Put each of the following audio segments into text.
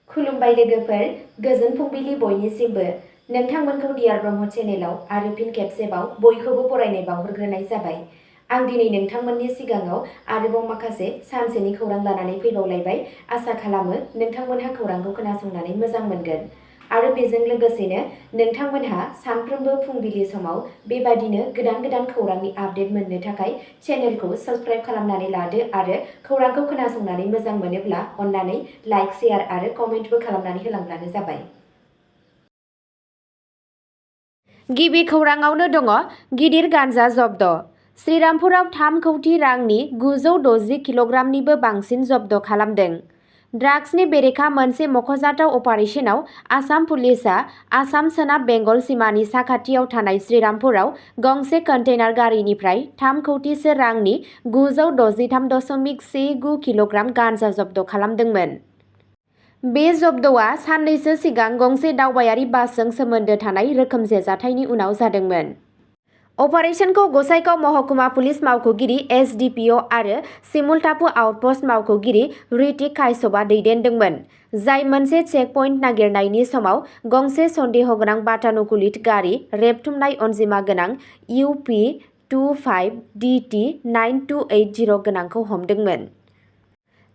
खुलुमबाय लोगोफोर, गोजोन फुंबिलि बयनिसिमबो। नोंथांमोनखौ डियार ब्रह्म चेनेलाव आरो फिन खेबसेबाव बयखौबो बरायनाय बावहरग्रोनाय जाबाय। आं दिनै नोंथांमोननि सिगाङाव आरोबाव माखासे सानसेनि खौरां लानानै फैबावलायबाय। आसा खालामो नोंथांमोनहा खौरांखौ खोनासंनानै मोजां मोनगोन आरो बेजों लोगोसेनो नोंथांमोनहा सानफ्रोमबो फुंबिलि समाव बेबादिनो गोदान खौरांनि आपडेट मोननो थाखाय चेनेलखौ साबस्क्राइब खालामनानै लादो आरो खौरांखौ खोनासंनानै मोजां मोनोब्ला अन्नानै लाइक, शेयार आरो कमेन्टबो खालामनानै होलांब्लानो जाबाय। गिबि खौराङावनो दङ गिदिर गान्जा जब्द। श्रीरामपुराव 3 कौटि रांनि 960 किल'ग्रामनिबो बांसिन जब्द खालामदों। ड्राग्सनि बेरेखा मोनसे मख'जाथाव अपारेशनाव आसाम पुलिसआ आसाम सोनाब बेंगल सिमानि साखाथियाव थानाय श्रीरामपुराव गंसे कन्टेनार गारिनिफ्राय 3 कौटिसो रांनि 963.19 किल'ग्राम गान्जा जब्द खालामदोंमोन। बे जब्दआ साननैसो सिगां गंसे दावबायारि बासजों सोमोन्दो थानाय रोखोमसे जाथायनि उनाव जादोंमोन। अपारेशनखौ गसाइगाव महकुमा पुलिस मावख'गिरि एसडिपिअ आरो सिमुलटापु आउटपस्ट मावख'गिरि ऋतिक काश्यपआ दैदेनदोंमोन, जाय मोनसे चेक पइन्ट नागिरनायनि समाव गंसे सन्देहगोनां बातानुकुलित गारि रेबथुमनाय अनजिमा गोनां UP25DT 9280 गोनांखौ हमदोंमोन।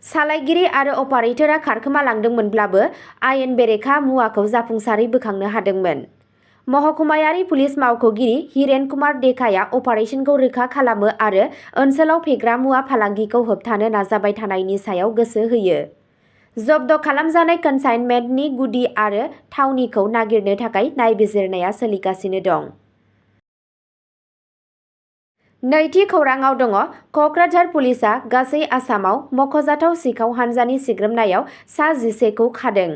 सालायगिरि आरो अपारेटरआ खारखोमा लांदोंमोनब्लाबो आयेन बेरेखा मुवाखौ जाफुंसारै बोखांनो हादोंमोन। महकुमायारि पुलिस मावख'गिरि हिरेन कुमार देकाया अपारेशनखौ रोखा खालामो आरो ओनसोलाव फेग्रा मुवा फालांगिखौ होबथानो नाजाबाय थानायनि सायाव गोसो होयो। जब्द खालामजानाय कनसाइनमेन्टनि गुदि आरो थावनिखौ नागिरनो थाखाय नायबिजिरनाया सोलिगासिनो दं। नैथि खौराङाव दङ क'क्राझार पुलिसआ गासै आसामाव मख'जाथाव सिखाव हानजानि सिग्रोमनायाव सा 11खौ खादों।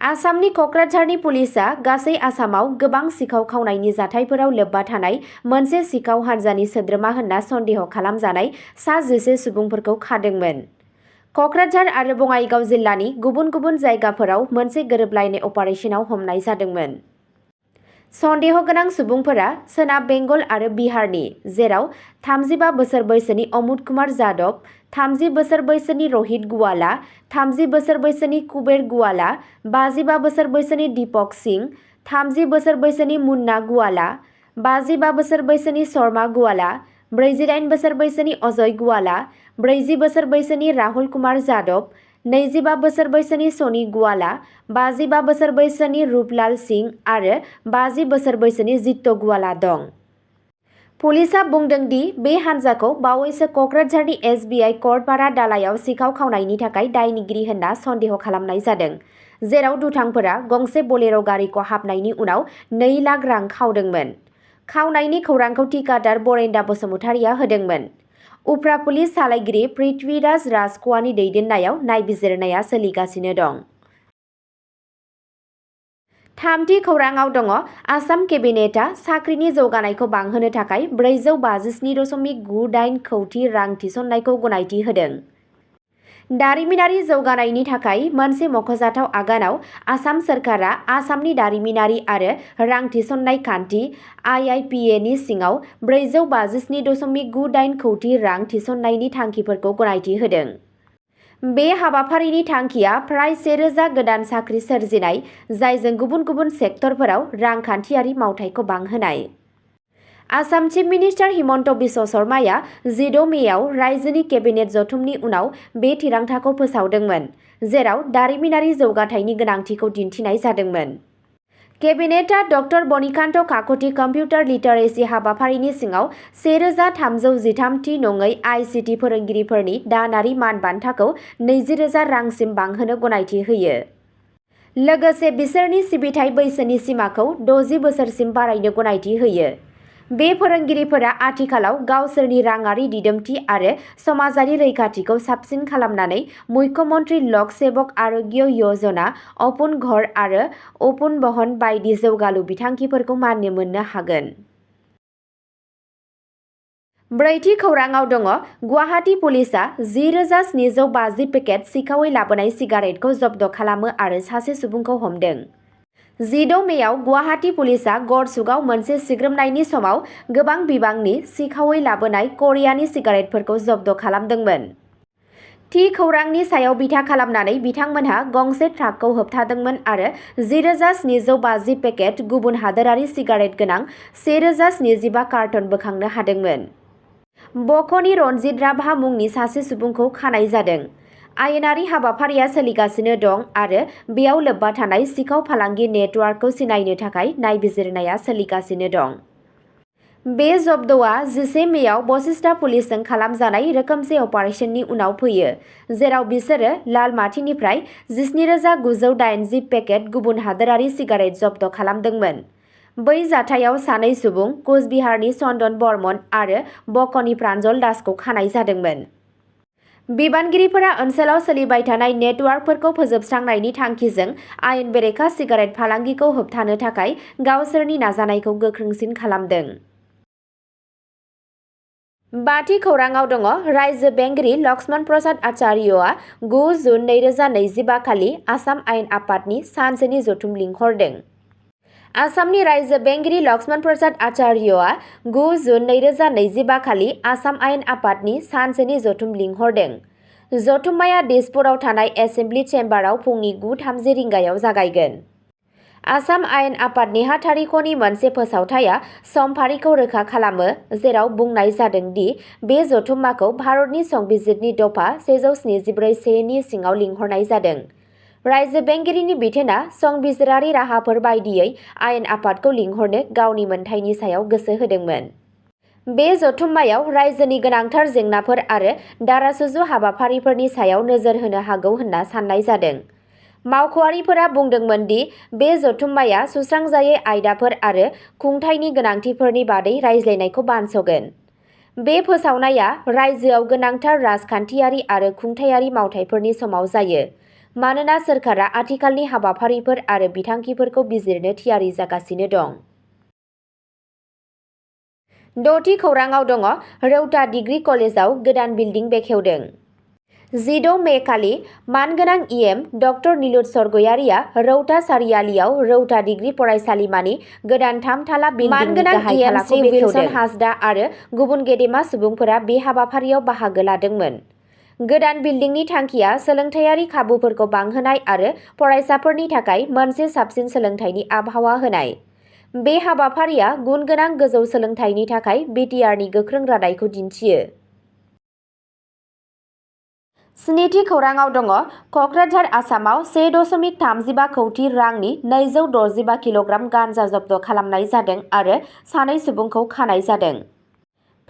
आसामनि क'क्राझारनि पुलिसआ गासै आसामाव गोबां सिखाव खावनायनि जाथायफोराव लोब्बा थानाय मोनसे सिखाव हानजानि सोद्रोमा होनना सन्देह खालामजानाय सा 11 सुबुंफोरखौ खादोंमोन। क'क्राझार आरो बङाइगाव जिल्लानि गुबुन गुबुन जायगाफोराव मोनसे गोरोबलायनाय अपारेशनाव हमनाय जादोंमोन। सन्देह गोनां सुबुंफोरा सोनाब बेंगल आरो बिहारनि, जेराव 35 बोसोर बैसोनि अमुत कुमार जाधव, 30 बोसोर बैसोनि रहित गुवाला, 30 बोसोर बैसोनि कुबेर गुवाला, 55 बोसोर बैसोनि दीपक सिंह, 30 बोसोर बैसोनि मुन्ना गुवाला, 55 बोसोर बैसोनि शर्मा गुवाला, 48 बोसोर बैसोनि अजय गुवाला, 40 बोसोर बैसोनि राहुल कुमार जाधव, 25 बोसोर बैसोनि सनी गुवाला, 55 बोसोर बैसोनि रूपलाल सिंह आरो 50 बोसोर बैसोनि जित्तो गुवाला दं। पुलिसआ बुंदों दि बे हान्जाखौ बावैसो क'क्राझारनि SBI कर्टपारा दालाइयाव सिखाव खावनायनि थाखाय दायनिगिरि होनना सन्देह खालामनाय जादों, जेराव दुथांफोरा गंसे बलेर' गारिखौ हाबनायनि उनाव 2 लाख रां खावदोंमोन। खावनायनि खौरांखौ थिकादार बरेन्द्र बसुमतारिया होदोंमोन। उफ्रा पुलिस सालायगिरि पृथ्वीराज राजख'वानि दैदेननायाव नायबिजिरनाया सोलिगासिनो दं। थामथि खौराङाव दङ आसाम केबिनेटआ साख्रिनि जौगानायखौ बांहोनो थाखाय 457.98 कौटि रां थिसननायखौ गनायथि होदों। दारिमिनारि जौगानायनि थाखाय मोनसे मख'जाथाव आगानाव आसाम सोरखारा आसामनि दारिमिनारि आरो रां थिसननाय खान्थि (IIPA) नि सिङाव 457.98 कौटि रां थिसननायनि थांखिफोरखौ गनायथि होदों। बे हाबाफारिनि थांखिया फ्राय 1000 गोदान साख्रि सोरजिनाय, जायजों गुबुन गुबुन सेक्टरफोराव रांखान्थियारि मावथायखौ बांहोनाय। आसाम चिफ मिनिस्टार हिमन्त बिश्व शर्माया 16 मेआव रायजोनि केबिनेट जथुमनि उनाव बे थिरांथाखौ फोसावदोंमोन, जेराव दारिमिनारि जौगाथायनि गोनांथिखौ दिन्थिनाय जादोंमोन। केबिनेटआ डक्टर बनिकान्त काकति कम्पिउटार लिटारेसि हाबाफारिनि सिङाव 1313 थि नङै ICT फोरोंगिरिफोरनि दानारि मानबान्थाखौ 20,000 रांसिम बांहोनो गनायथि होयो। लोगोसे बिसोरनि सिबिथाय बैसोनि सिमाखौ 60 बोसोरसिम बारायनो गनायथि होयो। बे फोरोंगिरिफोरा आथिखालाव गावसोरनि राङारि दिदोमथि आरो समाजारि रैखाथिखौ साबसिन खालामनानै मुख्यमन्त्री लक सेबक आरोग्य यजना, अपुन घर आरो अपुन बहन बायदि जौगालु बिथांखिफोरखौ मानिनो मोननो हागोन। ब्रैथि खौराङाव दङ गुवाहाटी पुलिसआ 10,750 पेकेट सिखावै लाबोनाय सिगारेटखौ जब्द खालामो आरो सासे सुबुंखौ हमदों। 16 मेआव गुवाहाटी पुलिसआ गड़चुकआव मोनसे सिग्रोमनायनि समाव गोबां बिबांनि सिखावै लाबोनाय क'रियानि सिगारेटफोरखौ जब्द खालामदोंमोन। थि खौरांनि सायाव बिथा खालामनानै बिथांमोनहा गंसे ट्राकखौ होबथादोंमोन आरो 10,750 पेकेट गुबुन हादोरारि सिगारेट गोनां 1,075 कार्टन बोखांनो हादोंमोन। बक'नि रनजित राभा मुंनि सासे सुबुंखौ खानाय जादों। आयेनारि हाबाफारिया सोलिगासिनो दं आरो बेयाव लोब्बा थानाय सिखाव फालांगि नेटवार्कखौ सिनायनो थाखाय नायबिजिरनाया सोलिगासिनो दं। बे जब्दआ 11 मेआव बशिष्टा पुलिसजों खालामजानाय रोखोमसे अपारेशननि उनाव फैयो, जेराव बिसोरो लालमाटिनिफ्राय 17,980 पेकेट गुबुन हादोरारि सिगारेट जब्द खालामदोंमोन। बै जाथायाव सानै सुबुं, कचबिहारनि चन्दन बर्मन आरो बक'नि प्रान्जल दासखौ खानाय जादोंमोन। बिबानगिरिफोरा ओनसोलाव सोलिबाय थानाय नेटवार्कफोरखौ फोजोबस्रांनायनि थांखिजों आयेन बेरेखा सिगारेट फालांगिखौ होबथानो थाखाय गावसोरनि नाजानायखौ गोख्रोंसिन खालामदों। बाथि खौराङाव दङ रायजो बेंगिरि लक्ष्मण प्रसाद आचार्यआ 9 जुन 2025 खालि आसाम आयेन आफादनि सानसेनि जथुम लिंहरदों। आसामनि रायजो बेंगिरि लक्ष्मण प्रसाद आचार्यआ 9 जुन 2025 खालि आसाम आयेन आफादनि सानसेनि जथुम लिंहरदों। जथुम्माया दिसपुराव थानाय एसेम्बलि चेम्बाराव फुंनि 9:30 रिंगायाव जागायगोन। आसाम आयेन आफाद नेहाथारिख'नि मोनसे फोसावथाया समफारिखौ रोखा खालामो, जेराव बुंनाय जादों दि बे जथुम्माखौ भारतनि संबिजिरनि दफा 174(1) नि सिङाव लिंहरनाय जादों। रायजो बेंगिरिनि बिथोनआ संबिजिरारि राहाफोर बायदियै आयेन आफादखौ लिंहरनो गावनि मोनथायनि सायाव गोसो होदोंमोन। बे जथुम्मायाव रायजोनि गोनांथार जेंनाफोर आरो दारासुजु हाबाफारिफोरनि सायाव नोजोर होनो हागौ होनना सान्नाय जादों। मावख'आरिफोरा बुंदोंमोन दि बे जथुम्माया सुस्रांजायै आयदाफोर आरो खुंथायनि गोनांथिफोरनि बादै रायज्लायनायखौ बानस'गोन। बे फोसावनाया रायजोआव गोनांथार राजखान्थियारि आरो खुंथायारि मावथायफोरनि समाव जायो, मानोना सोरखारा आथिखालनि हाबाफारिफोर आरो बिथांखिफोरखौ बिजिरनो थियारि जागासिनो दं। द'थि खौराङाव दङ रौता डिग्री कलेजाव गोदान बिल्डिं बेखेवदों। 16 मे खालि मानगोनां इएम डक्टर नीलुत सरगयारिया रौता सारियालियाव रौता डिग्री फरायसालिमानि गोदान 3 थाला बिल्डिंनि गाहाय थालाखौ बेखेवदों। हासदा आरो गुबुन गेदेमा सुबुंफोरा बे हाबाफारियाव बाहागो लादोंमोन। गोदान बिल्डिंनि थांखिया सोलोंथायारि खाबुफोरखौ बांहोनाय आरो फरायसाफोरनि थाखाय मोनसे साबसिन सोलोंथाइनि आबहावा होनाय। बे हाबाफारिया गुनगोनां गोजौ सोलोंथाइनि थाखाय बिटिआरनि गोख्रों रादायखौ दिन्थियो। स्निथि खौराङाव दङ क'क्राझार आसामाव 1.35 कौटि रांनि 265 किल'ग्राम गान्जा जब्द खालामनाय जादों आरो सानै सुबुंखौ खानाय जादों।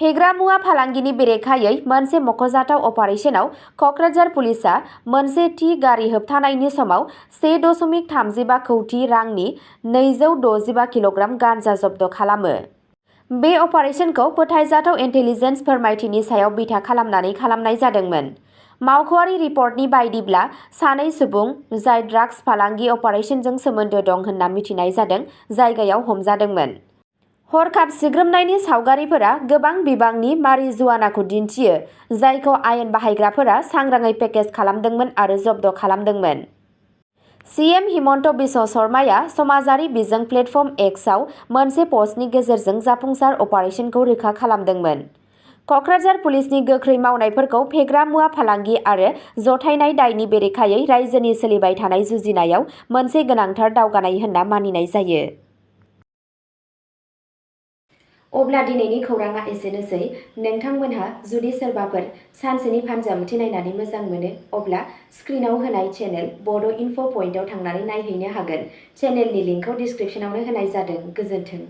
फेग्रा मुवा फालांगिनि बेरेखायै मोनसे मख'जाथाव अपारेशनाव क'क्राझार पुलिसआ मोनसे थि गारि होबथानायनि समाव 1.35 कौटि रांनि 265 किल'ग्राम गान्जा जब्द खालामो। बे अपारेशनखौ फोथायजाथाव इन्टेलिजेन्स फोरमायथिनि सायाव बिथा खालामनानै खालामनाय जादोंमोन। मावख'आरि रिपर्टनि बायदिब्ला सानै सुबुं, जाय ड्राग्स फालांगि अपारेशनजों सोमोन्दो दं होनना मिथिनाय जादों, जायगायाव हमजादोंमोन। हरखाब सिग्रोमनायनि सावगारिफोरा गोबां बिबांनि मारिजुआनाखौ दिन्थियो, जायखौ आयेन बाहायग्राफोरा सांग्राङै पेकेज खालामदोंमोन आरो जब्द खालामदोंमोन। सीएम हिमन्त बिश्व शर्माया समाजारि बिजों प्लेटफर्म एक्सआव मोनसे पस्टनि गेजेरजों जाफुंसार अपारेशनखौ रोखा खालामदोंमोन। क'क्राझार पुलिसनि गोख्रै मावनायफोरखौ फेग्रा मुवा फालांगि आरो जथायनाय दायनि बेरेखायै रायजोनि सोलिबाय थानाय जुजिनायाव मोनसे गोनांथार दावगानाय होनना मानिनाय जायो। अब्ला दिनैनि खौराङा एसेनोसै। नोंथांमोनहा जुदि सोरबाफोर सानसेनि फानजामुथि नायनानै मोजां मोनो, अब्ला स्क्रिनाव होनाय चेनेल बड' इनफ' पइन्टआव थांनानै नायहैनो हागोन। चेनेलनि लिंकखौ डिस्क्रिप्शनावनो होनाय जादों। गोजोन्थों।